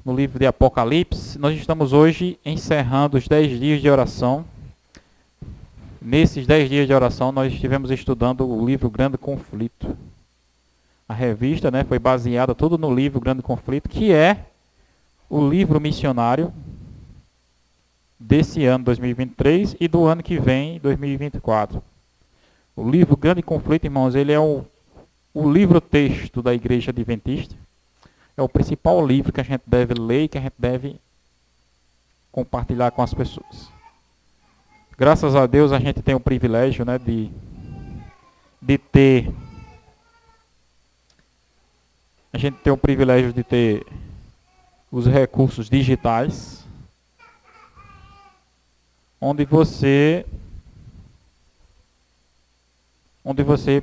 no livro de Apocalipse. Nós estamos hoje encerrando os 10 dias de oração. Nesses 10 dias de oração, nós estivemos estudando o livro Grande Conflito. A revista, foi baseada tudo no livro Grande Conflito, que é o livro missionário desse ano, 2023, e do ano que vem, 2024. O livro Grande Conflito, irmãos, ele é o livro-texto da Igreja Adventista. É o principal livro que a gente deve ler e que a gente deve compartilhar com as pessoas. Graças a Deus a gente tem o privilégio, de ter... A gente tem o privilégio de ter os recursos digitais, onde você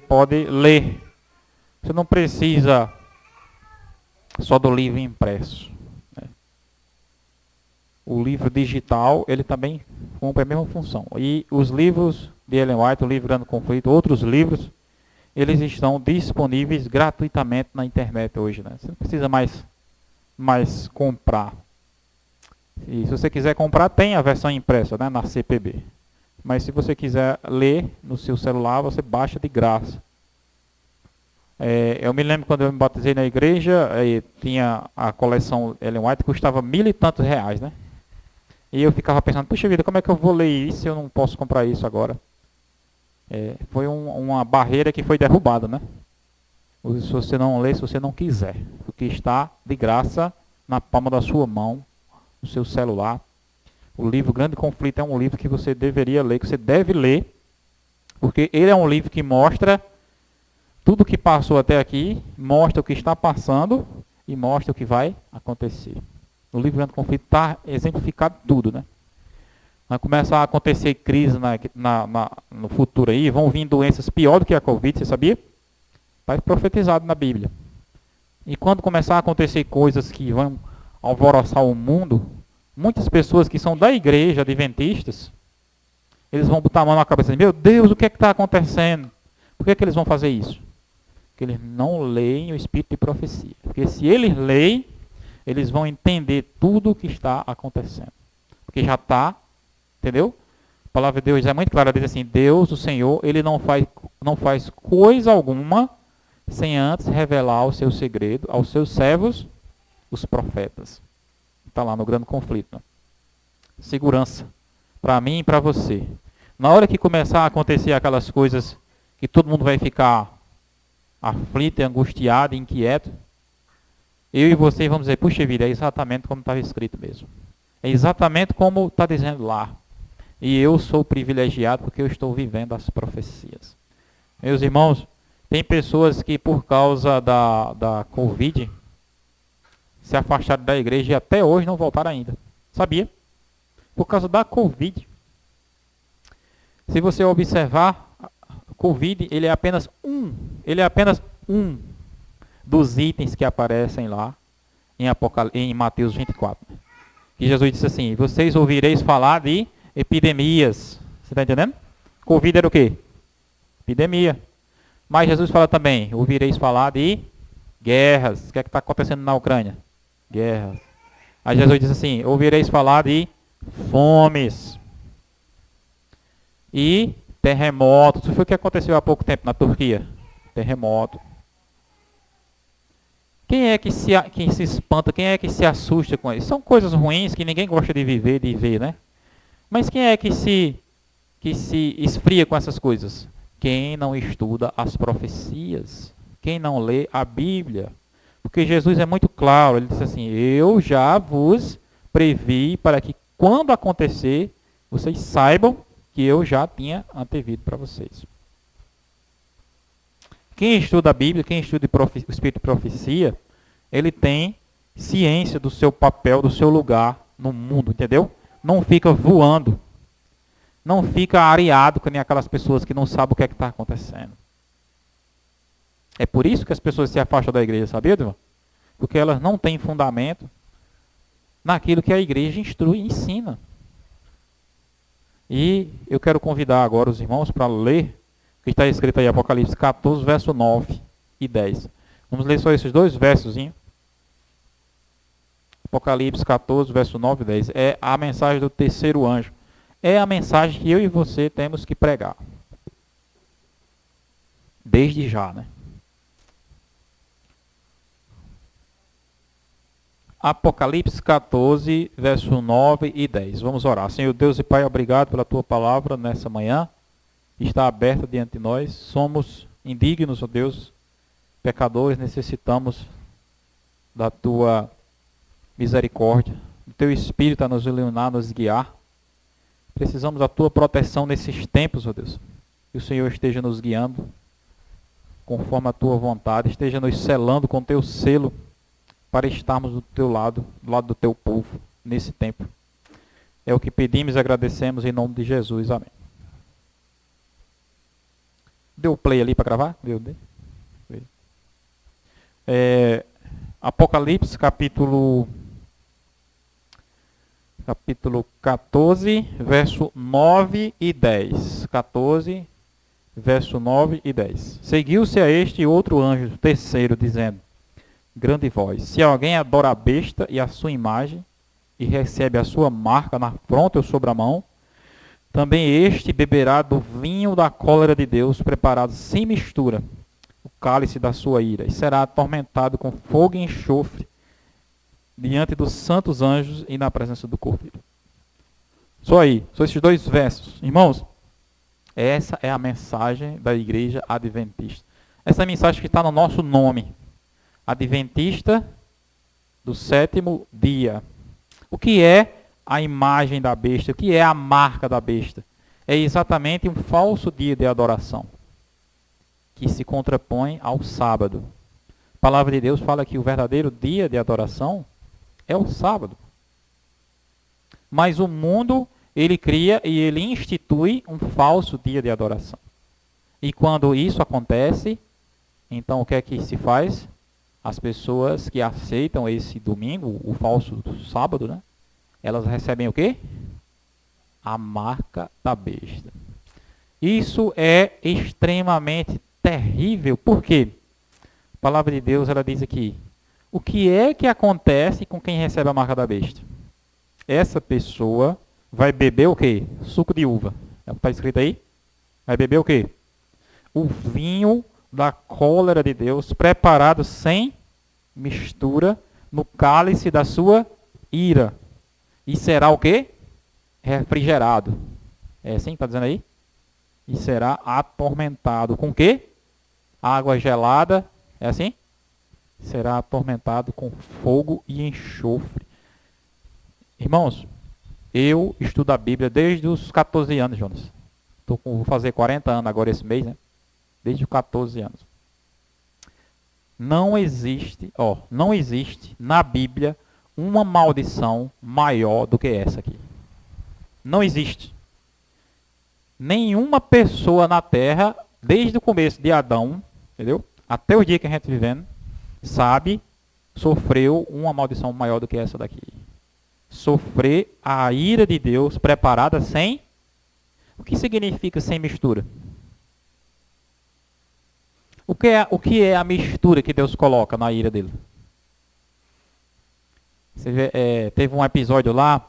pode ler. Você não precisa só do livro impresso. O livro digital, ele também cumpre a mesma função. E os livros de Ellen White, o livro Grande Conflito, outros livros, eles estão disponíveis gratuitamente na internet hoje. Você não precisa mais comprar. E se você quiser comprar, tem a versão impressa, na CPB. Mas se você quiser ler no seu celular, você baixa de graça. Eu me lembro quando eu me batizei na igreja, tinha a coleção Ellen White, custava R$1.000 e tantos, E eu ficava pensando, puxa vida, como é que eu vou ler isso se eu não posso comprar isso agora? Foi uma barreira que foi derrubada, Se você não ler, se você não quiser. Porque está de graça na palma da sua mão, no seu celular. O livro Grande Conflito é um livro que você deveria ler, que você deve ler, porque ele é um livro que mostra tudo o que passou até aqui, mostra o que está passando e mostra o que vai acontecer. No livro Grande Conflito está exemplificado tudo, Vai começar a acontecer crise no futuro aí, vão vir doenças pior do que a Covid, você sabia? Está profetizado na Bíblia. E quando começar a acontecer coisas que vão alvoroçar o mundo, muitas pessoas que são da igreja, adventistas, eles vão botar a mão na cabeça e dizer, meu Deus, o que é que está acontecendo? Por que eles vão fazer isso? Porque eles não leem o Espírito de profecia. Porque se eles leem, eles vão entender tudo o que está acontecendo. Porque já está, entendeu? A palavra de Deus é muito clara, diz assim, Deus, o Senhor, ele não faz coisa alguma sem antes revelar o seu segredo aos seus servos, os profetas. Está lá no Grande Conflito. Segurança. Para mim e para você. Na hora que começar a acontecer aquelas coisas que todo mundo vai ficar aflito, angustiado, inquieto, eu e você vamos dizer, puxa vida, é exatamente como estava escrito mesmo. É exatamente como está dizendo lá. E eu sou privilegiado porque eu estou vivendo as profecias. Meus irmãos, tem pessoas que por causa da Covid se afastaram da igreja e até hoje não voltaram ainda. Sabia? Por causa da Covid. Se você observar, Covid, ele é apenas um dos itens que aparecem lá em Mateus 24. Que Jesus disse assim, vocês ouvireis falar de epidemias. Você está entendendo? Covid era o quê? Epidemia. Mas Jesus fala também, ouvireis falar de guerras. O que é que está acontecendo na Ucrânia? Guerras. Aí Jesus diz assim, ouvireis falar de fomes. E terremotos. Isso foi o que aconteceu há pouco tempo na Turquia. Terremoto. Quem é que se espanta? Quem é que se assusta com isso? São coisas ruins que ninguém gosta de viver, de ver, Mas quem é que se esfria com essas coisas? Quem não estuda as profecias. Quem não lê a Bíblia. Porque Jesus é muito claro. Ele disse assim, eu já vos previ para que quando acontecer, vocês saibam que eu já tinha antevido para vocês. Quem estuda a Bíblia, quem estuda o Espírito de Profecia, ele tem ciência do seu papel, do seu lugar no mundo, entendeu? Não fica voando. Não fica areado com nem aquelas pessoas que não sabem o que é que está acontecendo. É por isso que as pessoas se afastam da igreja, sabia, irmão? Porque elas não têm fundamento naquilo que a igreja instrui e ensina. E eu quero convidar agora os irmãos para ler o que está escrito aí, Apocalipse 14, verso 9 e 10. Vamos ler só esses dois versos. Apocalipse 14, verso 9 e 10. É a mensagem do terceiro anjo. É a mensagem que eu e você temos que pregar. Desde já, né? Apocalipse 14, verso 9 e 10. Vamos orar. Senhor Deus e Pai, obrigado pela Tua palavra nessa manhã. Está aberta diante de nós. Somos indignos, ó Deus, pecadores, necessitamos da Tua misericórdia, do Teu Espírito a nos iluminar, nos guiar. Precisamos da Tua proteção nesses tempos, ó Deus. Que o Senhor esteja nos guiando conforme a Tua vontade, esteja nos selando com Teu selo, para estarmos do Teu lado, do lado do Teu povo, nesse tempo. É o que pedimos e agradecemos em nome de Jesus. Amém. Deu play ali para gravar? Deu. Apocalipse, capítulo 14, verso 9 e 10. 14, verso 9 e 10. Seguiu-se a este outro anjo, terceiro, dizendo, grande voz, se alguém adora a besta e a sua imagem, e recebe a sua marca na fronte ou sobre a mão, também este beberá do vinho da cólera de Deus, preparado sem mistura, o cálice da sua ira, e será atormentado com fogo e enxofre, diante dos santos anjos e na presença do Cordeiro. Só esses dois versos. Irmãos, essa é a mensagem da igreja adventista. Essa é a mensagem que está no nosso nome. Adventista do sétimo dia. O que é a imagem da besta? O que é a marca da besta? É exatamente um falso dia de adoração, que se contrapõe ao sábado. A palavra de Deus fala que o verdadeiro dia de adoração é o sábado. Mas o mundo, ele cria e ele institui um falso dia de adoração. E quando isso acontece, então o que é que se faz? As pessoas que aceitam esse domingo, o falso sábado, né? Elas recebem o quê? A marca da besta. Isso é extremamente terrível. Por quê? A palavra de Deus, ela diz aqui, o que é que acontece com quem recebe a marca da besta? Essa pessoa vai beber o quê? Suco de uva. É o que está escrito aí? Vai beber o quê? O vinho da cólera de Deus, preparado sem mistura, no cálice da sua ira. E será o quê? Refrigerado. É assim que está dizendo aí? E será atormentado. Com o quê? Água gelada. É assim? Será atormentado com fogo e enxofre. Irmãos, eu estudo a Bíblia desde os 14 anos, Jonas. Vou fazer 40 anos agora esse mês, né? Desde os 14 anos. Não existe na Bíblia uma maldição maior do que essa aqui. Não existe. Nenhuma pessoa na Terra, desde o começo de Adão, entendeu? Até o dia que a gente está vivendo, sofreu uma maldição maior do que essa daqui. Sofrer a ira de Deus preparada sem... O que significa sem mistura? O que é a mistura que Deus coloca na ira dele? Você vê, teve um episódio lá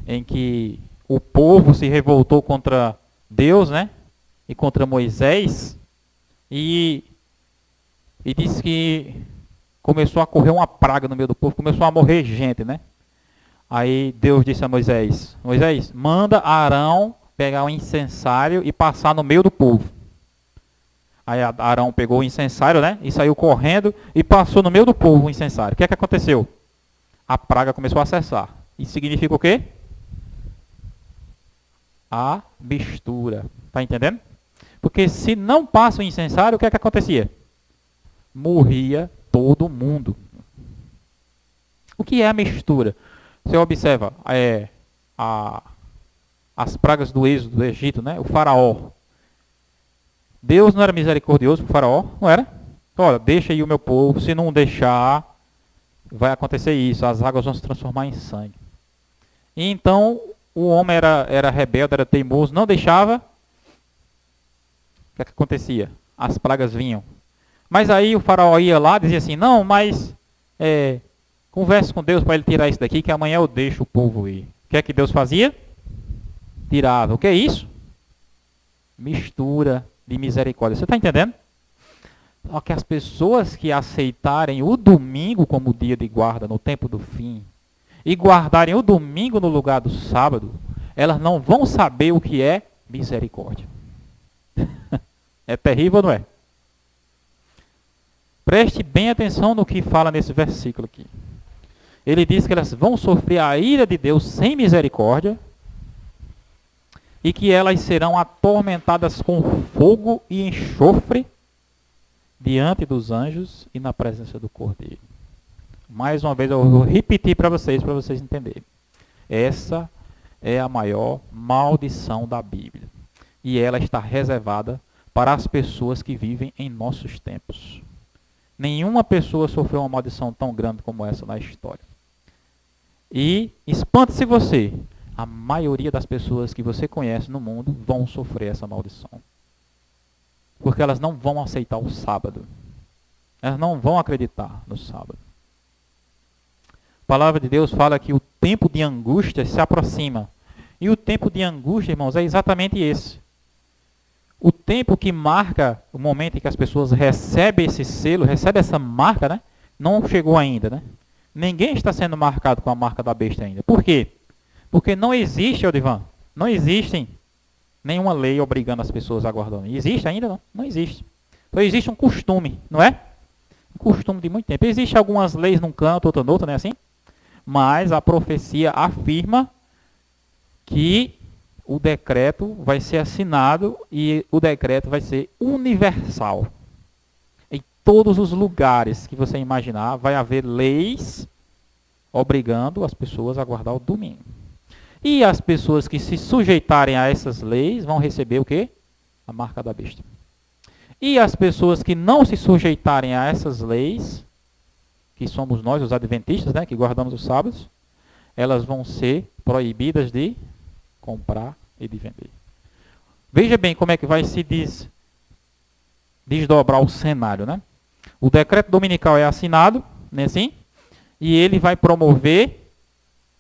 em que o povo se revoltou contra Deus, né? E contra Moisés. E disse que começou a correr uma praga no meio do povo, começou a morrer gente, né? Aí Deus disse a Moisés, Moisés, manda Arão pegar o incensário e passar no meio do povo. Aí Arão pegou o incensário, né? E saiu correndo e passou no meio do povo o incensário. O que é que aconteceu? A praga começou a cessar. Isso significa o quê? A mistura. Tá entendendo? Porque se não passa o incensário, o que é que acontecia? Morria todo mundo. O que é a mistura? Você observa, as pragas do êxodo do Egito, né? O faraó. Deus não era misericordioso para o faraó? Não era? Olha, deixa aí o meu povo, se não deixar, vai acontecer isso, as águas vão se transformar em sangue. E então, o homem era rebelde, era teimoso, não deixava. O que é que acontecia? As pragas vinham. Mas aí o faraó ia lá e dizia assim, não, mas Converse com Deus para ele tirar isso daqui, que amanhã eu deixo o povo ir. O que é que Deus fazia? Tirava. O que é isso? Mistura de misericórdia. Você está entendendo? Só que as pessoas que aceitarem o domingo como dia de guarda no tempo do fim e guardarem o domingo no lugar do sábado, elas não vão saber o que é misericórdia. É terrível, não é? Preste bem atenção no que fala nesse versículo aqui. Ele diz que elas vão sofrer a ira de Deus sem misericórdia e que elas serão atormentadas com fogo e enxofre diante dos anjos e na presença do Cordeiro. Mais uma vez eu vou repetir para vocês entenderem. Essa é a maior maldição da Bíblia. E ela está reservada para as pessoas que vivem em nossos tempos. Nenhuma pessoa sofreu uma maldição tão grande como essa na história. E espante-se você, a maioria das pessoas que você conhece no mundo vão sofrer essa maldição. Porque elas não vão aceitar o sábado. Elas não vão acreditar no sábado. A palavra de Deus fala que o tempo de angústia se aproxima. E o tempo de angústia, irmãos, é exatamente esse. O tempo que marca o momento em que as pessoas recebem esse selo, recebem essa marca, né? Não chegou ainda, né? Ninguém está sendo marcado com a marca da besta ainda. Por quê? Porque não existe, Odivan, não existe nenhuma lei obrigando as pessoas a guardar. Existe ainda? Não, não existe. Só existe um costume, não é? Um costume de muito tempo. Existem algumas leis num canto, outra no outro, não é assim? Mas a profecia afirma que o decreto vai ser assinado e o decreto vai ser universal. Em todos os lugares que você imaginar, vai haver leis obrigando as pessoas a guardar o domingo. E as pessoas que se sujeitarem a essas leis vão receber o quê? A marca da besta. E as pessoas que não se sujeitarem a essas leis, que somos nós, os adventistas, né, que guardamos os sábados, elas vão ser proibidas de comprar e de vender. Veja bem como é que vai se desdobrar o cenário, né? O decreto dominical é assinado, né, assim, e ele vai promover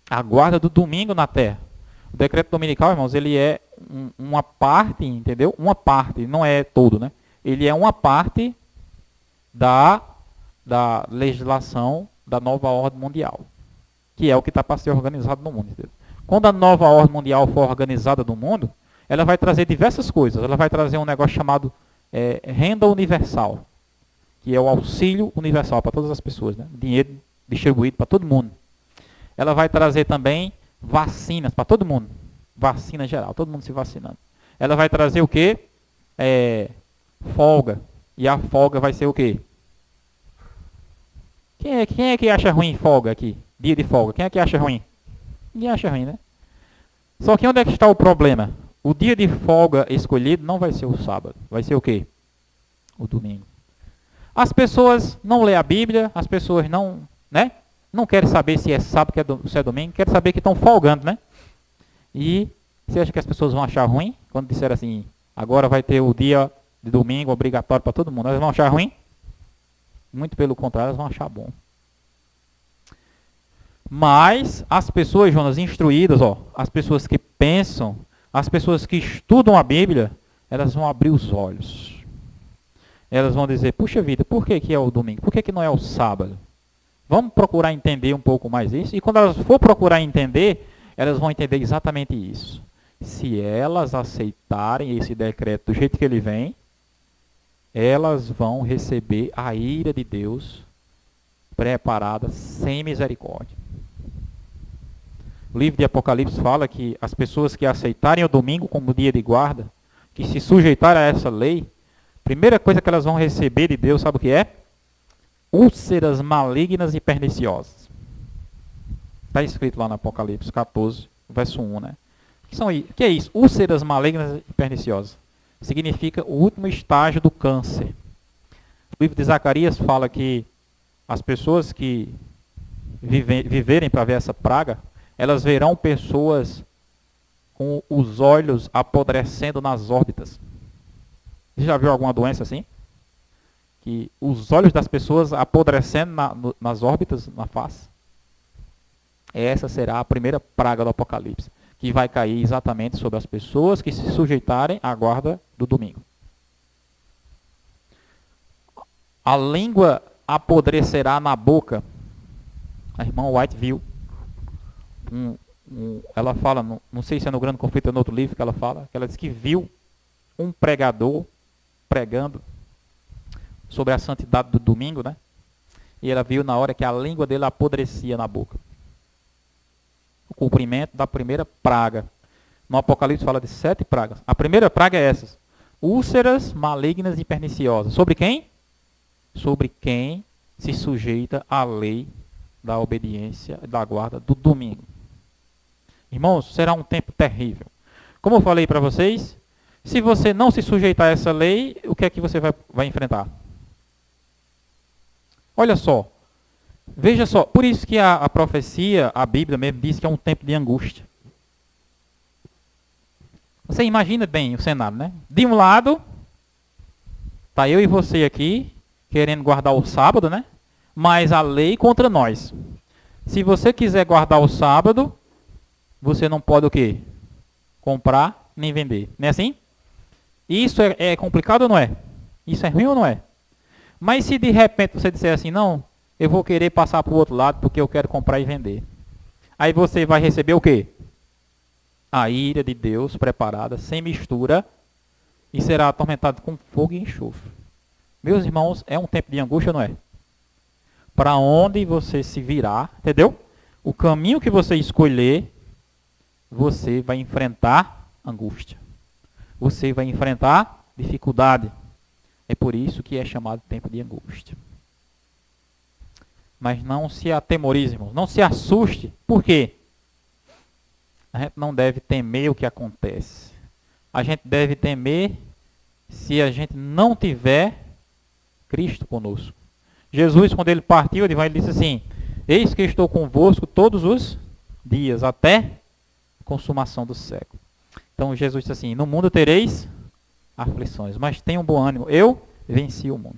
a guarda do domingo na terra. O decreto dominical, irmãos, ele é uma parte, entendeu? Uma parte, não é todo, né? Ele é uma parte da legislação da nova ordem mundial, que é o que está para ser organizado no mundo. Entendeu? Quando a nova ordem mundial for organizada no mundo, ela vai trazer diversas coisas. Ela vai trazer um negócio chamado renda universal, que é o auxílio universal para todas as pessoas, né? Dinheiro distribuído para todo mundo. Ela vai trazer também vacinas para todo mundo. Vacina geral, todo mundo se vacinando. Ela vai trazer o quê? Folga. E a folga vai ser o quê? Quem é que acha ruim folga aqui? Dia de folga. Quem é que acha ruim? Ninguém acha ruim, né? Só que onde é que está o problema? O dia de folga escolhido não vai ser o sábado. Vai ser o quê? O domingo. As pessoas não lêem a Bíblia, as pessoas não querem saber se é sábado, se é domingo, querem saber que estão folgando, né? E você acha que as pessoas vão achar ruim? Quando disser assim, agora vai ter o dia de domingo obrigatório para todo mundo, elas vão achar ruim? Muito pelo contrário, elas vão achar bom. Mas as pessoas, Jonas, instruídas, as pessoas que pensam, as pessoas que estudam a Bíblia, elas vão abrir os olhos. Elas vão dizer, puxa vida, por que é o domingo? Por que não é o sábado? Vamos procurar entender um pouco mais isso. E quando elas for procurar entender, elas vão entender exatamente isso. Se elas aceitarem esse decreto do jeito que ele vem, elas vão receber a ira de Deus preparada sem misericórdia. O livro de Apocalipse fala que as pessoas que aceitarem o domingo como dia de guarda, que se sujeitarem a essa lei, a primeira coisa que elas vão receber de Deus, sabe o que é? Úlceras malignas e perniciosas. Está escrito lá no Apocalipse 14, verso 1, né? O que é isso? Úlceras malignas e perniciosas. Significa o último estágio do câncer. O livro de Zacarias fala que as pessoas que viverem para ver essa praga, elas verão pessoas com os olhos apodrecendo nas órbitas. Você já viu alguma doença assim? Que os olhos das pessoas apodrecendo nas órbitas, na face. Essa será a primeira praga do Apocalipse, que vai cair exatamente sobre as pessoas que se sujeitarem à guarda do domingo. A língua apodrecerá na boca. A irmã White viu. Ela fala, não sei se é no Grande Conflito ou no outro livro que ela fala, que ela diz que viu um pregador pregando sobre a santidade do domingo, né? E ela viu na hora que a língua dele apodrecia na boca. O cumprimento da primeira praga. No Apocalipse fala de 7 pragas. A primeira praga é essas. Úlceras malignas e perniciosas. Sobre quem? Sobre quem se sujeita à lei da obediência, da guarda do domingo. Irmãos, será um tempo terrível. Como eu falei para vocês, se você não se sujeitar a essa lei, o que é que você vai enfrentar? Olha só, veja só, por isso que a profecia, a Bíblia mesmo diz que é um tempo de angústia. Você imagina bem o cenário, né? De um lado, tá eu e você aqui, querendo guardar o sábado, né? Mas a lei contra nós. Se você quiser guardar o sábado, você não pode o quê? Comprar nem vender. Não é assim? Isso é complicado ou não é? Isso é ruim ou não é? Mas se de repente você disser assim, não, eu vou querer passar para o outro lado porque eu quero comprar e vender. Aí você vai receber o quê? A ira de Deus preparada, sem mistura, e será atormentado com fogo e enxofre. Meus irmãos, é um tempo de angústia, não é? Para onde você se virar, entendeu? O caminho que você escolher, você vai enfrentar angústia. Você vai enfrentar dificuldade. É por isso que é chamado tempo de angústia. Mas não se atemorize, irmãos. Não se assuste. Por quê? A gente não deve temer o que acontece. A gente deve temer se a gente não tiver Cristo conosco. Jesus, quando ele partiu, ele disse assim, eis que estou convosco todos os dias, até a consumação do século. Então Jesus disse assim, no mundo tereis aflições, mas tenham bom ânimo, eu venci o mundo.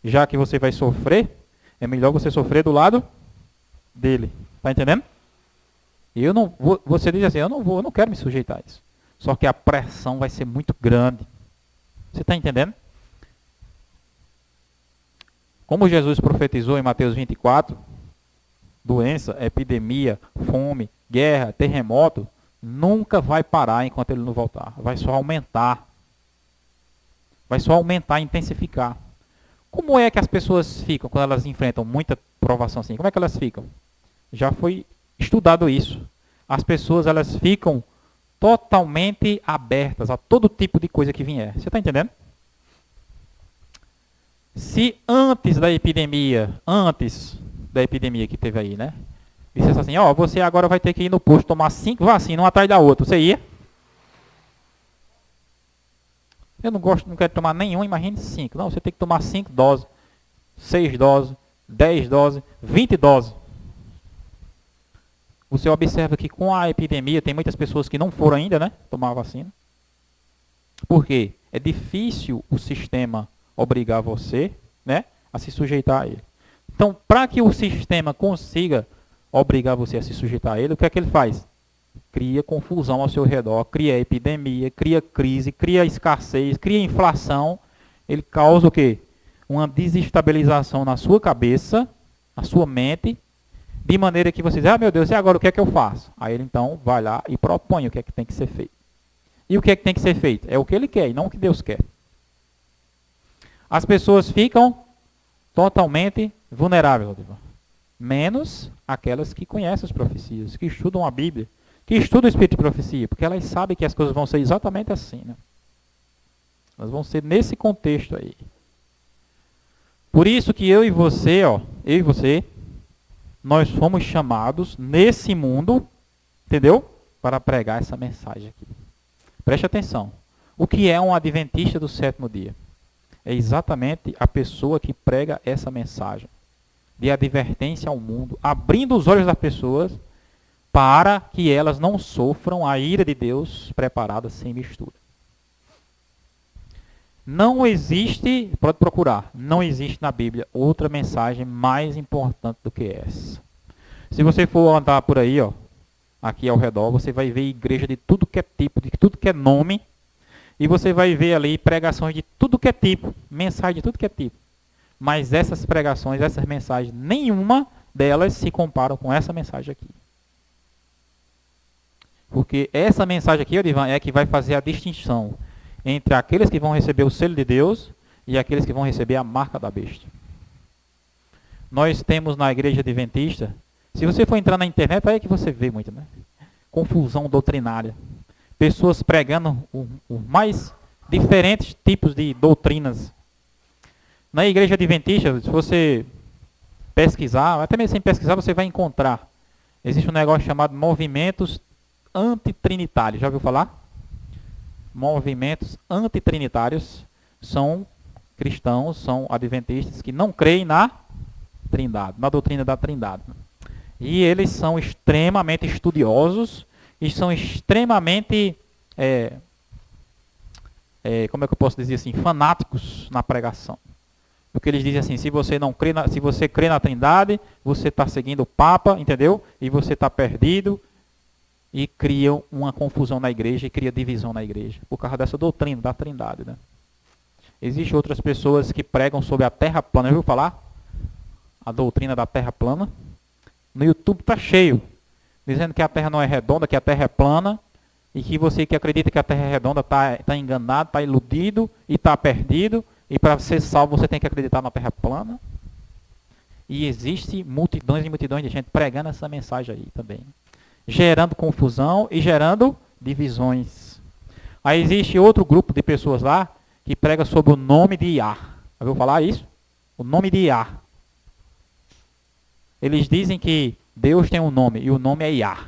Já que você vai sofrer, é melhor você sofrer do lado dele. Está entendendo? E eu não vou, você diz assim, eu não quero me sujeitar a isso. Só que a pressão vai ser muito grande. Você está entendendo? Como Jesus profetizou em Mateus 24, doença, epidemia, fome, guerra, terremoto, nunca vai parar enquanto ele não voltar. Vai só aumentar. Vai só aumentar, intensificar. Como é que as pessoas ficam quando elas enfrentam muita provação assim? Como é que elas ficam? Já foi estudado isso. As pessoas, elas ficam totalmente abertas a todo tipo de coisa que vier. Você está entendendo? Se antes da epidemia que teve aí, né? Dissesse assim, ó, você agora vai ter que ir no posto tomar 5 vacinas, uma atrás da outra. Você ia? Eu não quero tomar nenhum, imagine 5. Não, você tem que tomar 5 doses, 6 doses, 10 doses, 20 doses. Você observa que com a epidemia tem muitas pessoas que não foram ainda, né? Tomar a vacina. Por quê? É difícil o sistema obrigar você, né, a se sujeitar a ele. Então, para que o sistema consiga obrigar você a se sujeitar a ele, o que é que ele faz? Cria confusão ao seu redor, cria epidemia, cria crise, cria escassez, cria inflação. Ele causa o quê? Uma desestabilização na sua cabeça, na sua mente, de maneira que você diz, ah, meu Deus, e agora o que é que eu faço? Aí ele então vai lá e propõe o que é que tem que ser feito. E o que é que tem que ser feito? É o que ele quer e não o que Deus quer. As pessoas ficam totalmente vulneráveis, menos aquelas que conhecem as profecias, que estudam a Bíblia, que estudam o Espírito de Profecia, porque elas sabem que as coisas vão ser exatamente assim, né? Elas vão ser nesse contexto aí. Por isso que eu e você, nós fomos chamados nesse mundo, entendeu? Para pregar essa mensagem aqui. Preste atenção. O que é um adventista do sétimo dia? É exatamente a pessoa que prega essa mensagem de advertência ao mundo, abrindo os olhos das pessoas para que elas não sofram a ira de Deus preparada sem mistura. Não existe, pode procurar, não existe na Bíblia outra mensagem mais importante do que essa. Se você for andar por aí, ó, aqui ao redor, você vai ver igreja de tudo que é tipo, de tudo que é nome, e você vai ver ali pregações de tudo que é tipo, mensagem de tudo que é tipo. Mas essas pregações, essas mensagens, nenhuma delas se comparam com essa mensagem aqui. Porque essa mensagem aqui, Odivan, é que vai fazer a distinção entre aqueles que vão receber o selo de Deus e aqueles que vão receber a marca da besta. Nós temos na igreja adventista, se você for entrar na internet, aí é que você vê muito, né? Confusão doutrinária. Pessoas pregando os mais diferentes tipos de doutrinas. Na igreja adventista, se você pesquisar, até mesmo sem pesquisar, você vai encontrar. Existe um negócio chamado movimentos antitrinitários. Já ouviu falar? Movimentos antitrinitários são cristãos, são adventistas que não creem na Trindade, na doutrina da Trindade. E eles são extremamente estudiosos e são extremamente, como é que eu posso dizer assim, fanáticos na pregação. Porque eles dizem assim, se você não crê se você crê na Trindade, você está seguindo o Papa, entendeu? E você está perdido, e criam uma confusão na igreja e cria divisão na igreja, por causa dessa doutrina da Trindade, né? Existem outras pessoas que pregam sobre a terra plana. Já ouviu falar? A doutrina da terra plana. No YouTube está cheio, dizendo que a terra não é redonda, que a terra é plana, e que você que acredita que a terra é redonda está enganado, está iludido e está perdido, e para ser salvo você tem que acreditar na terra plana. E existe multidões e multidões de gente pregando essa mensagem aí também, gerando confusão e gerando divisões. Aí existe outro grupo de pessoas lá que prega sobre o nome de Iá. Já ouviu falar isso? O nome de Iá. Eles dizem que Deus tem um nome e o nome é Iá.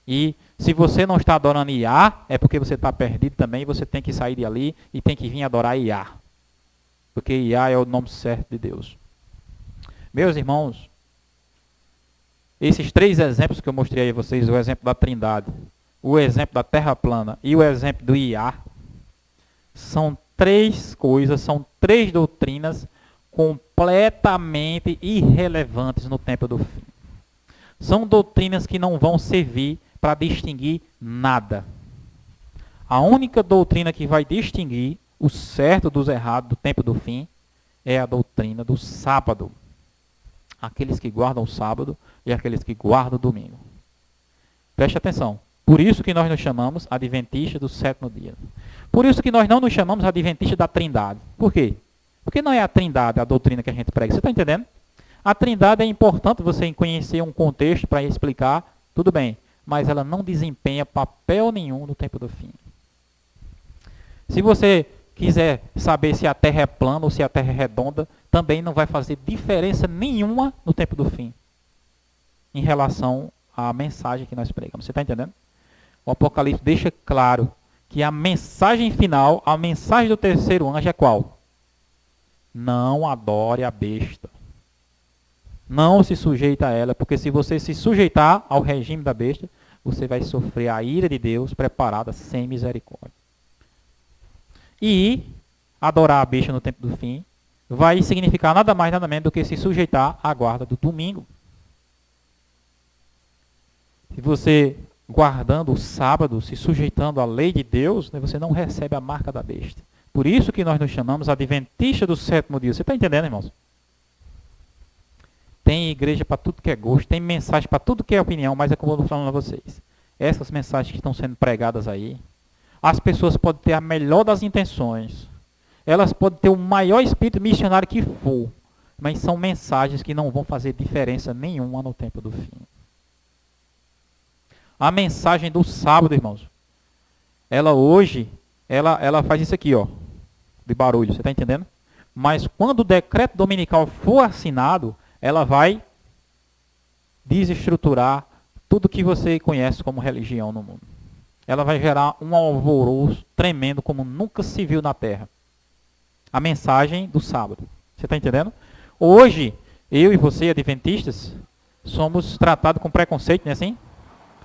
E se você não está adorando Iá, é porque você está perdido também, você tem que sair de ali e tem que vir adorar Iá. Porque Iá é o nome certo de Deus. Meus irmãos, esses três exemplos que eu mostrei a vocês, o exemplo da Trindade, o exemplo da Terra plana e o exemplo do Iá, são três coisas, são três doutrinas completamente irrelevantes no tempo do fim. São doutrinas que não vão servir para distinguir nada. A única doutrina que vai distinguir o certo dos errados do tempo do fim é a doutrina do sábado. Aqueles que guardam o sábado e aqueles que guardam o domingo. Preste atenção. Por isso que nós nos chamamos adventistas do sétimo dia. Por isso que nós não nos chamamos adventistas da Trindade. Por quê? Porque não é a Trindade a doutrina que a gente prega. Você está entendendo? A Trindade é importante você conhecer um contexto para explicar, tudo bem. Mas ela não desempenha papel nenhum no tempo do fim. Se você quiser saber se a Terra é plana ou se a Terra é redonda, também não vai fazer diferença nenhuma no tempo do fim, em relação à mensagem que nós pregamos. Você está entendendo? O Apocalipse deixa claro que a mensagem final, a mensagem do terceiro anjo é qual? Não adore a besta. Não se sujeita a ela, porque se você se sujeitar ao regime da besta, você vai sofrer a ira de Deus preparada sem misericórdia. E adorar a besta no tempo do fim vai significar nada mais, nada menos do que se sujeitar à guarda do domingo. Se você, guardando o sábado, se sujeitando à lei de Deus, você não recebe a marca da besta. Por isso que nós nos chamamos adventistas do sétimo dia. Você está entendendo, irmãos? Tem igreja para tudo que é gosto, tem mensagem para tudo que é opinião, mas é como eu estou falando a vocês. Essas mensagens que estão sendo pregadas aí, as pessoas podem ter a melhor das intenções, elas podem ter o maior espírito missionário que for, mas são mensagens que não vão fazer diferença nenhuma no tempo do fim. A mensagem do sábado, irmãos, ela hoje, ela faz isso aqui, ó, de barulho, você está entendendo? Mas quando o decreto dominical for assinado, ela vai desestruturar tudo que você conhece como religião no mundo. Ela vai gerar um alvoroço tremendo como nunca se viu na terra. A mensagem do sábado. Você está entendendo? Hoje, eu e você, adventistas, somos tratados com preconceito, não é assim?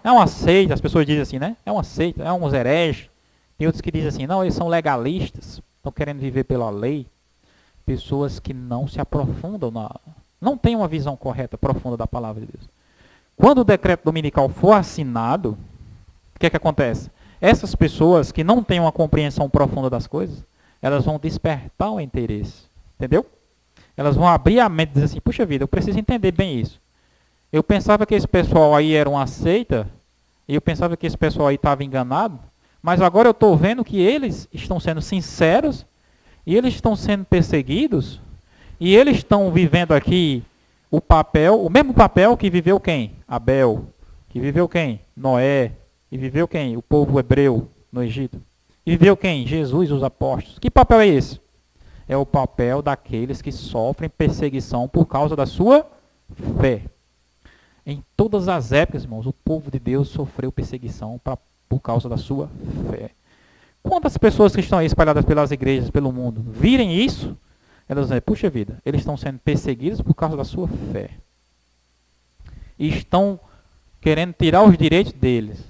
É uma seita, as pessoas dizem assim, né? É uma seita, é uns hereges. Tem outros que dizem assim, não, eles são legalistas, estão querendo viver pela lei. Pessoas que não se aprofundam, não têm uma visão correta, profunda da palavra de Deus. Quando o decreto dominical for assinado, o que é que acontece? Essas pessoas que não têm uma compreensão profunda das coisas, elas vão despertar o interesse. Entendeu? Elas vão abrir a mente e dizer assim, puxa vida, eu preciso entender bem isso. Eu pensava que esse pessoal aí era uma seita, e eu pensava que esse pessoal aí estava enganado, mas agora eu estou vendo que eles estão sendo sinceros, e eles estão sendo perseguidos, e eles estão vivendo aqui o mesmo papel que viveu quem? Abel. Que viveu quem? Noé. E viveu quem? O povo hebreu no Egito. E viveu quem? Jesus, os apóstolos. Que papel é esse? É o papel daqueles que sofrem perseguição por causa da sua fé. Em todas as épocas, irmãos, o povo de Deus sofreu perseguição por causa da sua fé. Quantas pessoas que estão aí espalhadas pelas igrejas, pelo mundo, virem isso, elas dizem, puxa vida, eles estão sendo perseguidos por causa da sua fé. E estão querendo tirar os direitos deles.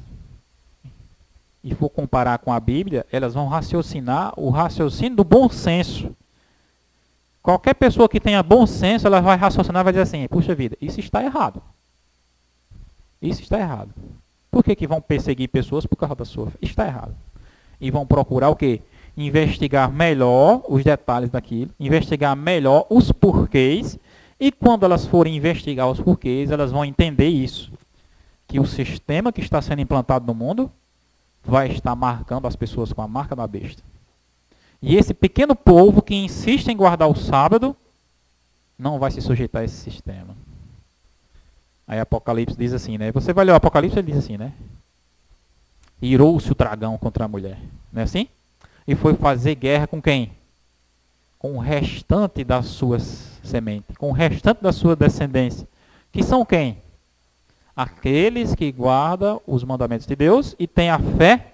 E for comparar com a Bíblia, elas vão raciocinar o raciocínio do bom senso. Qualquer pessoa que tenha bom senso, ela vai raciocinar e vai dizer assim, puxa vida, isso está errado. Isso está errado. Por que vão perseguir pessoas por causa da sua fé? Está errado. E vão procurar o quê? Investigar melhor os detalhes daquilo, investigar melhor os porquês, e quando elas forem investigar os porquês, elas vão entender isso. Que o sistema que está sendo implantado no mundo vai estar marcando as pessoas com a marca da besta. E esse pequeno povo que insiste em guardar o sábado, não vai se sujeitar a esse sistema. Aí Apocalipse diz assim, né? Você vai ler o Apocalipse, ele diz assim, né? Irou-se o dragão contra a mulher. Não é assim? E foi fazer guerra com quem? Com o restante das suas sementes. Com o restante da sua descendência. Que são quem? Aqueles que guardam os mandamentos de Deus e têm a fé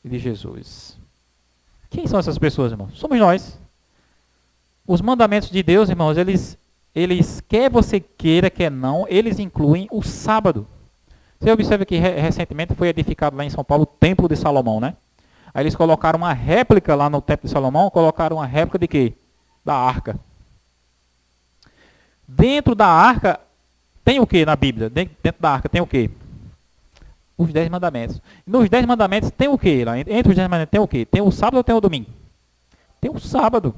de Jesus. Quem são essas pessoas, irmãos? Somos nós. Os mandamentos de Deus, irmãos, eles quer você queira, quer não, eles incluem o sábado. Você observa que recentemente foi edificado lá em São Paulo o Templo de Salomão, né? Aí eles colocaram uma réplica lá no Templo de Salomão, colocaram uma réplica de quê? Da arca. Dentro da arca tem o que na Bíblia? Dentro da arca tem o que? Os 10 mandamentos. Nos 10 mandamentos tem o que lá? Entre os 10 mandamentos tem o que? Tem o sábado ou tem o domingo? Tem o sábado.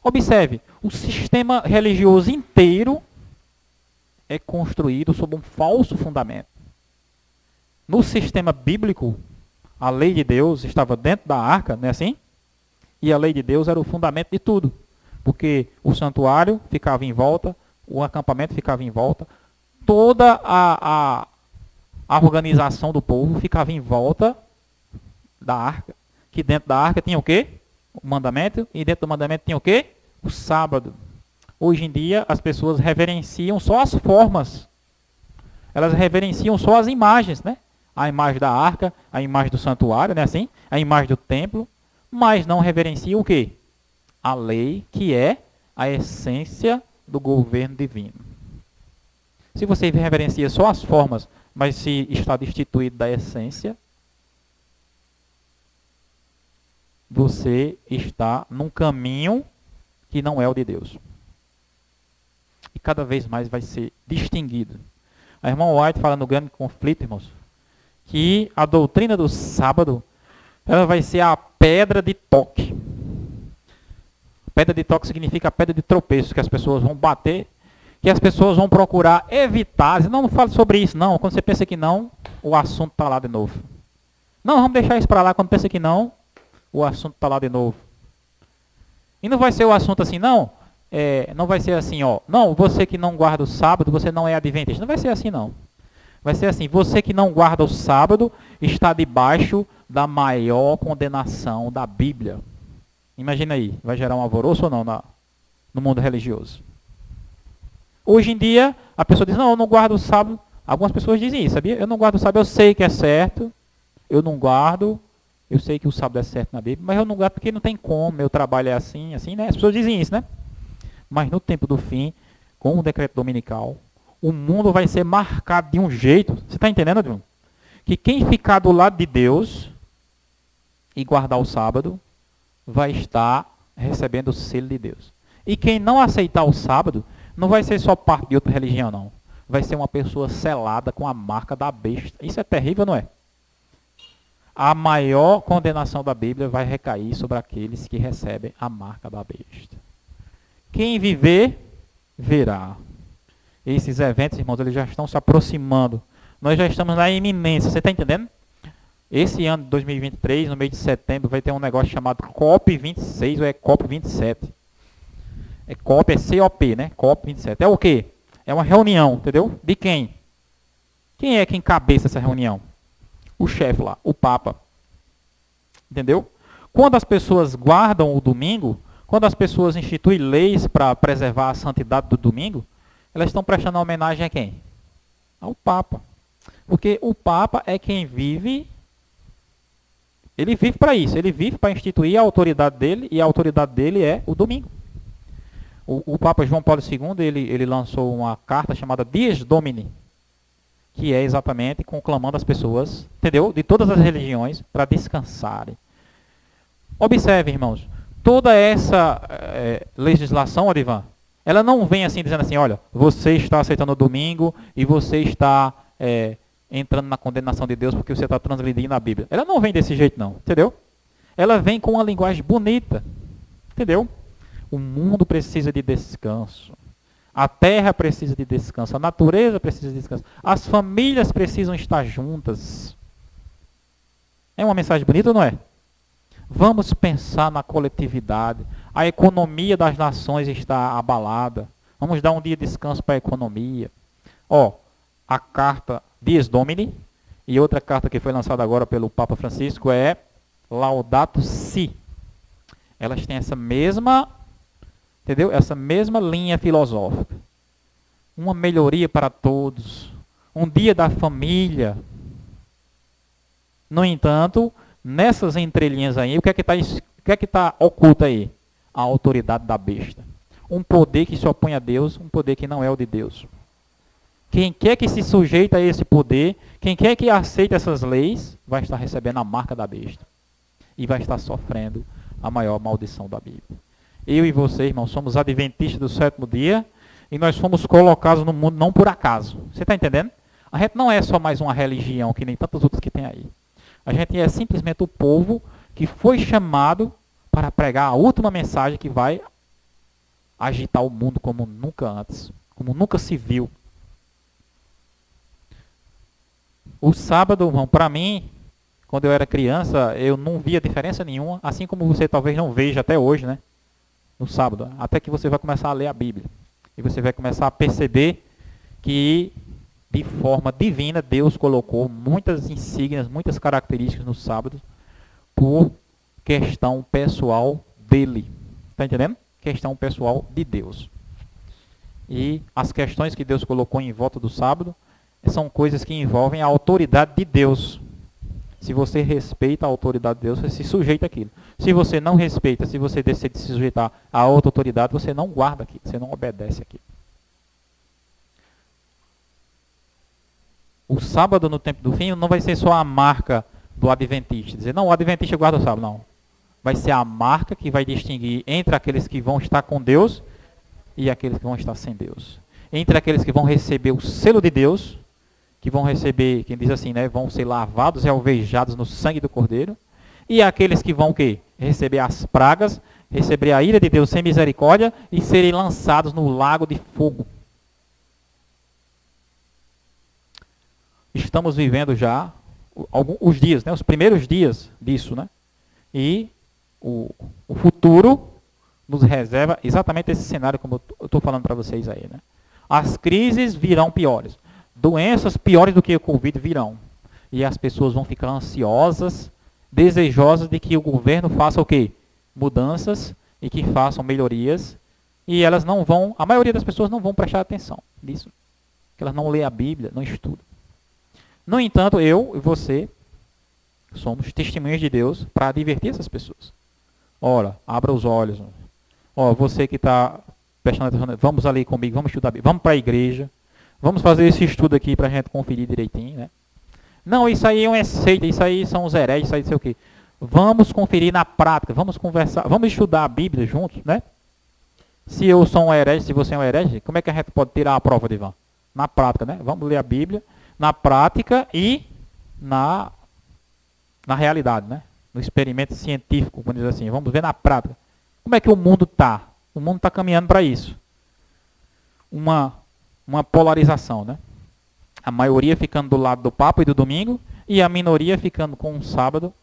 Observe, o sistema religioso inteiro é construído sob um falso fundamento. No sistema bíblico, a lei de Deus estava dentro da arca, não é assim? E a lei de Deus era o fundamento de tudo. Porque o santuário ficava em volta, o acampamento ficava em volta, toda a organização do povo ficava em volta da arca. Que dentro da arca tinha o quê? O mandamento, e dentro do mandamento tinha o quê? O sábado. Hoje em dia, as pessoas reverenciam só as formas. Elas reverenciam só as imagens, né? A imagem da arca, a imagem do santuário, né? Assim? A imagem do templo, mas não reverenciam o quê? A lei, que é a essência do governo divino. Se você reverencia só as formas, mas se está destituído da essência, você está num caminho que não é o de Deus. E cada vez mais vai ser distinguido. A irmã White fala no grande conflito, irmãos, que a doutrina do sábado, ela vai ser a pedra de toque. Pedra de toque significa a pedra de tropeço, que as pessoas vão bater, que as pessoas vão procurar evitar. Não fale sobre isso, não. Quando você pensa que não, o assunto está lá de novo. Não, vamos deixar isso para lá. Quando pensa que não, o assunto está lá de novo. E não vai ser o assunto assim, não. Não vai ser assim, ó. Não, você que não guarda o sábado, você não é adventista. Não vai ser assim, não. Vai ser assim, você que não guarda o sábado está debaixo da maior condenação da Bíblia. Imagina aí, vai gerar um alvoroço ou não no mundo religioso? Hoje em dia, a pessoa diz, não, eu não guardo o sábado. Algumas pessoas dizem isso, sabia? Eu não guardo o sábado, eu sei que é certo. Eu não guardo, eu sei que o sábado é certo na Bíblia, mas eu não guardo porque não tem como, meu trabalho é assim, né? As pessoas dizem isso, né? Mas no tempo do fim, com o decreto dominical, o mundo vai ser marcado de um jeito. Você está entendendo, Adriano? Que quem ficar do lado de Deus e guardar o sábado, vai estar recebendo o selo de Deus. E quem não aceitar o sábado, não vai ser só parte de outra religião, não. vai ser uma pessoa selada com a marca da besta. Isso é terrível, não é? A maior condenação da Bíblia vai recair sobre aqueles que recebem a marca da besta. Quem viver, verá. Esses eventos, irmãos, eles já estão se aproximando. Nós já estamos na iminência, você está entendendo? Esse ano de 2023, no mês de setembro, vai ter um negócio chamado COP26 ou é COP27. É COP, é COP, né? COP27. É o quê? É uma reunião, entendeu? De quem? Quem é que encabeça essa reunião? O chefe lá, o Papa. Entendeu? Quando as pessoas guardam o domingo, quando as pessoas instituem leis para preservar a santidade do domingo, elas estão prestando homenagem a quem? Ao Papa. Porque o Papa é quem vive, ele vive para isso, ele vive para instituir a autoridade dele, e a autoridade dele é o domingo. O Papa João Paulo II, ele lançou uma carta chamada Dies Domini, que é exatamente conclamando as pessoas, entendeu? De todas as religiões, para descansarem. Observe, irmãos, toda essa legislação, Odivan, ela não vem assim dizendo assim, olha, você está aceitando o domingo e você está entrando na condenação de Deus porque você está transgredindo a Bíblia. Ela não vem desse jeito não, entendeu? Ela vem com uma linguagem bonita, entendeu? O mundo precisa de descanso. A terra precisa de descanso. A natureza precisa de descanso. As famílias precisam estar juntas. É uma mensagem bonita ou não é? Vamos pensar na coletividade. A economia das nações está abalada. Vamos dar um dia de descanso para a economia. A carta Dies Domini, e outra carta que foi lançada agora pelo Papa Francisco é Laudato Si. Elas têm essa mesma, entendeu? Essa mesma linha filosófica. Uma melhoria para todos. Um dia da família. No entanto, nessas entrelinhas aí, o que é que está oculto aí? A autoridade da besta. Um poder que se opõe a Deus, um poder que não é o de Deus. Quem quer que se sujeita a esse poder, quem quer que aceite essas leis, vai estar recebendo a marca da besta. E vai estar sofrendo a maior maldição da Bíblia. Eu e você, irmão, somos adventistas do sétimo dia, e nós fomos colocados no mundo não por acaso. Você está entendendo? A gente não é só mais uma religião, que nem tantas outras que tem aí. A gente é simplesmente o povo que foi chamado para pregar a última mensagem que vai agitar o mundo como nunca antes, como nunca se viu. O sábado, irmão, para mim, quando eu era criança, eu não via diferença nenhuma, assim como você talvez não veja até hoje, né? No sábado, até que você vai começar a ler a Bíblia. E você vai começar a perceber que, de forma divina, Deus colocou muitas insígnias, muitas características no sábado, por questão pessoal dele. Está entendendo? Questão pessoal de Deus. E as questões que Deus colocou em volta do sábado são coisas que envolvem a autoridade de Deus. Se você respeita a autoridade de Deus, você se sujeita àquilo. Se você não respeita, se você decide se sujeitar a outra autoridade, você não guarda aquilo, você não obedece aquilo. O sábado no tempo do fim não vai ser só a marca do adventista. Dizer, não, o adventista guarda o sábado, não. Vai ser a marca que vai distinguir entre aqueles que vão estar com Deus e aqueles que vão estar sem Deus. Entre aqueles que vão receber o selo de Deus, que vão receber, quem diz assim, né, vão ser lavados e alvejados no sangue do Cordeiro, e aqueles que vão o quê? Receber as pragas, receber a ira de Deus sem misericórdia e serem lançados no lago de fogo. Estamos vivendo já os dias, né, os primeiros dias disso, né? E o futuro nos reserva exatamente esse cenário como eu estou falando para vocês aí, né? As crises virão piores. Doenças piores do que o Covid virão. E as pessoas vão ficar ansiosas, desejosas de que o governo faça o quê? Mudanças e que façam melhorias. E elas não vão, a maioria das pessoas não vão prestar atenção nisso. Porque elas não lêem a Bíblia, não estudam. No entanto, eu e você somos testemunhas de Deus para advertir essas pessoas. Ora, abra os olhos. Você que está prestando atenção, vamos ali comigo, vamos estudar a Bíblia, vamos para a igreja. Vamos fazer esse estudo aqui para a gente conferir direitinho, né? Não, isso aí é uma seita, isso aí são os hereges, isso aí não sei o quê. Vamos conferir na prática, vamos conversar, vamos estudar a Bíblia juntos, né? Se eu sou um herege, se você é um herege, como é que a gente pode tirar a prova, Divan? Na prática, né? Vamos ler a Bíblia na prática e na realidade, né? No experimento científico, vamos dizer assim. Vamos ver na prática. Como é que o mundo está? O mundo está caminhando para isso. Uma polarização, né? A maioria ficando do lado do Papa e do domingo, e a minoria ficando com o sábado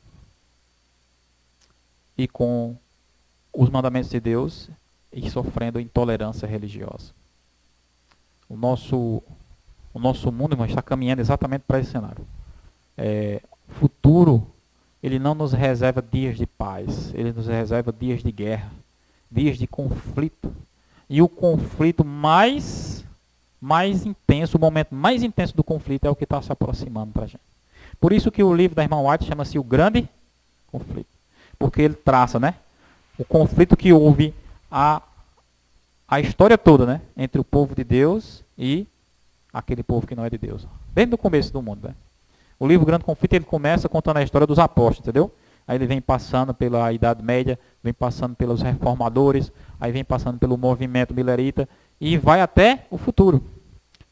e com os mandamentos de Deus e sofrendo intolerância religiosa. O nosso mundo, irmão, está caminhando exatamente para esse cenário. Futuro, ele não nos reserva dias de paz, ele nos reserva dias de guerra, dias de conflito. E o conflito mais intenso, o momento mais intenso do conflito é o que está se aproximando para a gente. Por isso que o livro da irmã White chama-se O Grande Conflito. Porque ele traça, né, o conflito que houve a história toda, né, entre o povo de Deus e aquele povo que não é de Deus. Desde o começo do mundo, né? O livro Grande Conflito, ele começa contando a história dos apóstolos, entendeu? Aí ele vem passando pela Idade Média, vem passando pelos reformadores, aí vem passando pelo movimento milerita e vai até o futuro.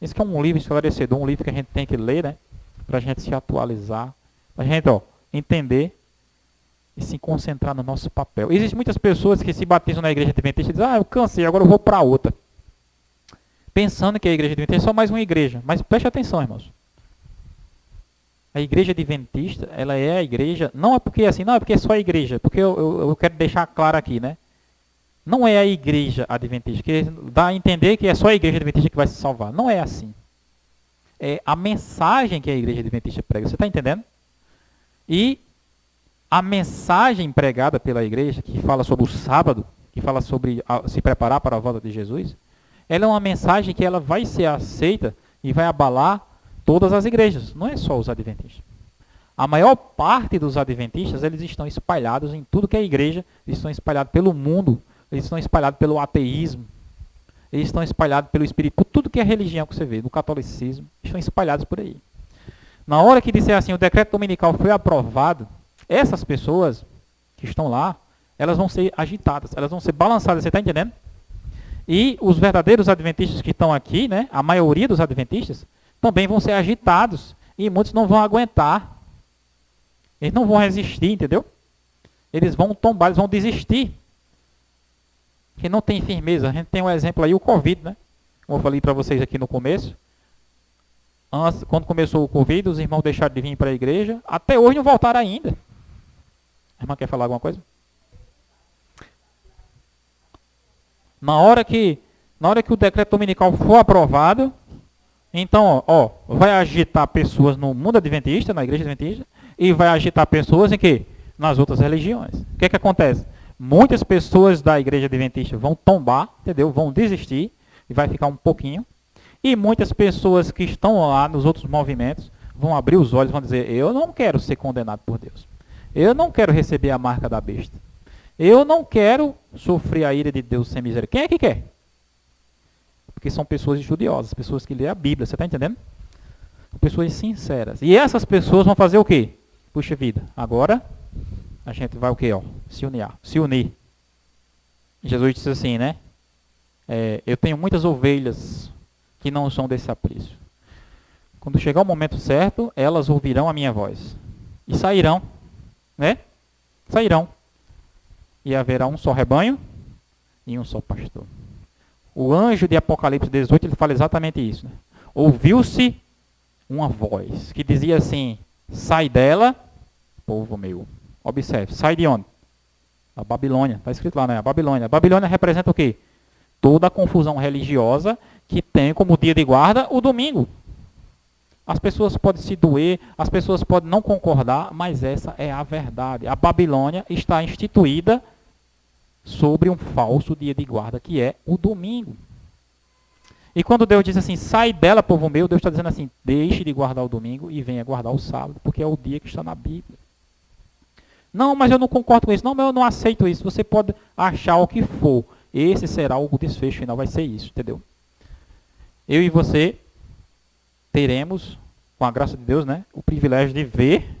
Esse que é um livro esclarecedor, um livro que a gente tem que ler, né? Para a gente se atualizar, para a gente entender e se concentrar no nosso papel. Existem muitas pessoas que se batizam na igreja adventista e dizem, eu cansei, agora eu vou para outra. Pensando que a igreja adventista é só mais uma igreja. Mas preste atenção, irmãos. A igreja adventista, ela é a igreja, não é porque assim, não é porque é só a igreja, porque eu quero deixar claro aqui, né? Não é a igreja adventista, que dá a entender que é só a igreja adventista que vai se salvar. Não é assim. É a mensagem que a igreja adventista prega. Você está entendendo? E a mensagem pregada pela igreja, que fala sobre o sábado, que fala sobre se preparar para a volta de Jesus, ela é uma mensagem que ela vai ser aceita e vai abalar todas as igrejas, não é só os adventistas. A maior parte dos adventistas, eles estão espalhados em tudo que é igreja, eles estão espalhados pelo mundo, eles estão espalhados pelo ateísmo, eles estão espalhados pelo espírito, por tudo que é religião que você vê, no catolicismo, estão espalhados por aí. Na hora que disser assim, o decreto dominical foi aprovado, essas pessoas que estão lá, elas vão ser agitadas, elas vão ser balançadas, você está entendendo? E os verdadeiros adventistas que estão aqui, né, a maioria dos adventistas, também vão ser agitados e muitos não vão aguentar. Eles não vão resistir, entendeu? Eles vão tombar, eles vão desistir. Que não tem firmeza. A gente tem um exemplo aí, o Covid, né? Como eu falei para vocês aqui no começo. Antes, quando começou o Covid, os irmãos deixaram de vir para a igreja. Até hoje não voltaram ainda. A irmã quer falar alguma coisa? Na hora que o decreto dominical for aprovado, então, vai agitar pessoas no mundo adventista, na igreja adventista, e vai agitar pessoas em quê? Nas outras religiões. O que é que acontece? Muitas pessoas da igreja adventista vão tombar, entendeu? Vão desistir, e vai ficar um pouquinho. E muitas pessoas que estão lá nos outros movimentos vão abrir os olhos e vão dizer, eu não quero ser condenado por Deus. Eu não quero receber a marca da besta. Eu não quero sofrer a ira de Deus sem miséria. Quem é que quer? Porque são pessoas estudiosas, pessoas que lêem a Bíblia, você está entendendo? Pessoas sinceras. E essas pessoas vão fazer o quê? Puxa vida, agora a gente vai o quê? Se unir. Jesus disse assim, né? Eu tenho muitas ovelhas que não são desse aprisco. Quando chegar o momento certo, elas ouvirão a minha voz. E sairão, né? Sairão. E haverá um só rebanho e um só pastor. O anjo de Apocalipse 18, ele fala exatamente isso. Né? Ouviu-se uma voz que dizia assim, sai dela, povo meu. Observe, sai de onde? A Babilônia, está escrito lá, né? A Babilônia. A Babilônia representa o quê? Toda a confusão religiosa que tem como dia de guarda o domingo. As pessoas podem se doer, as pessoas podem não concordar, mas essa é a verdade. A Babilônia está instituída sobre um falso dia de guarda, que é o domingo. E quando Deus diz assim, sai dela, povo meu, Deus está dizendo assim, deixe de guardar o domingo e venha guardar o sábado, porque é o dia que está na Bíblia. Não, mas eu não concordo com isso. Não, mas eu não aceito isso. Você pode achar o que for. Esse será o desfecho final, vai ser isso, entendeu? Eu e você teremos, com a graça de Deus, né, o privilégio de ver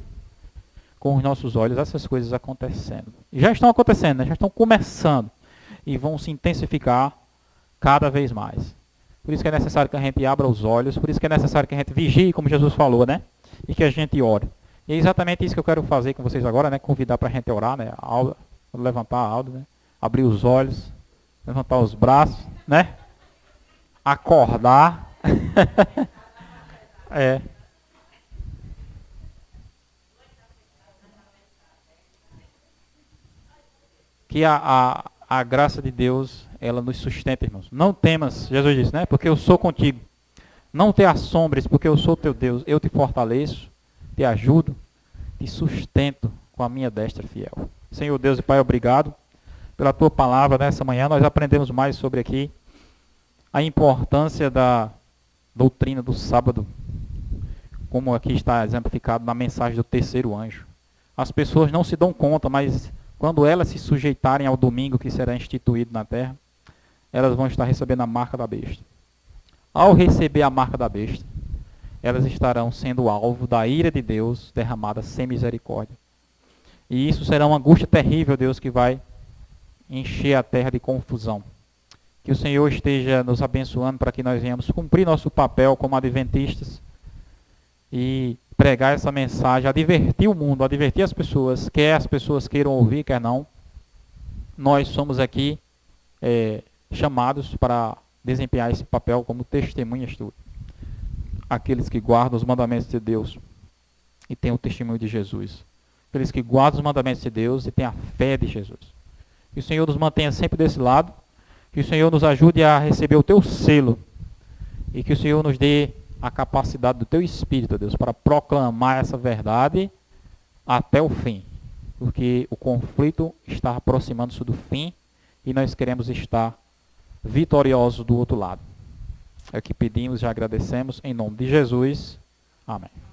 com os nossos olhos essas coisas acontecendo. E já estão acontecendo, né? Já estão começando. E vão se intensificar cada vez mais. Por isso que é necessário que a gente abra os olhos, por isso que é necessário que a gente vigie, como Jesus falou, né? E que a gente ore. E é exatamente isso que eu quero fazer com vocês agora, né? Convidar para a gente orar, né? Levantar a aula, né? Abrir os olhos, levantar os braços, né? Acordar. É. Que a graça de Deus, ela nos sustenta, irmãos. Não temas, Jesus disse, né? Porque eu sou contigo. Não te assombres, porque eu sou teu Deus. Eu te fortaleço, te ajudo, te sustento com a minha destra fiel. Senhor Deus e Pai, obrigado pela tua palavra nessa manhã. Nós aprendemos mais sobre aqui a importância da doutrina do sábado, como aqui está exemplificado na mensagem do terceiro anjo. As pessoas não se dão conta, mas quando elas se sujeitarem ao domingo que será instituído na terra, elas vão estar recebendo a marca da besta. Ao receber a marca da besta, elas estarão sendo alvo da ira de Deus derramada sem misericórdia. E isso será uma angústia terrível, Deus, que vai encher a terra de confusão. Que o Senhor esteja nos abençoando para que nós venhamos cumprir nosso papel como adventistas e pregar essa mensagem, advertir o mundo, advertir as pessoas, quer as pessoas queiram ouvir, quer não. Nós somos aqui chamados para desempenhar esse papel como testemunhas tuas. Aqueles que guardam os mandamentos de Deus e têm o testemunho de Jesus. Aqueles que guardam os mandamentos de Deus e têm a fé de Jesus. Que o Senhor nos mantenha sempre desse lado. Que o Senhor nos ajude a receber o teu selo. E que o Senhor nos dê a capacidade do teu Espírito, Deus, para proclamar essa verdade até o fim. Porque o conflito está aproximando-se do fim e nós queremos estar vitoriosos do outro lado. É o que pedimos e agradecemos em nome de Jesus. Amém.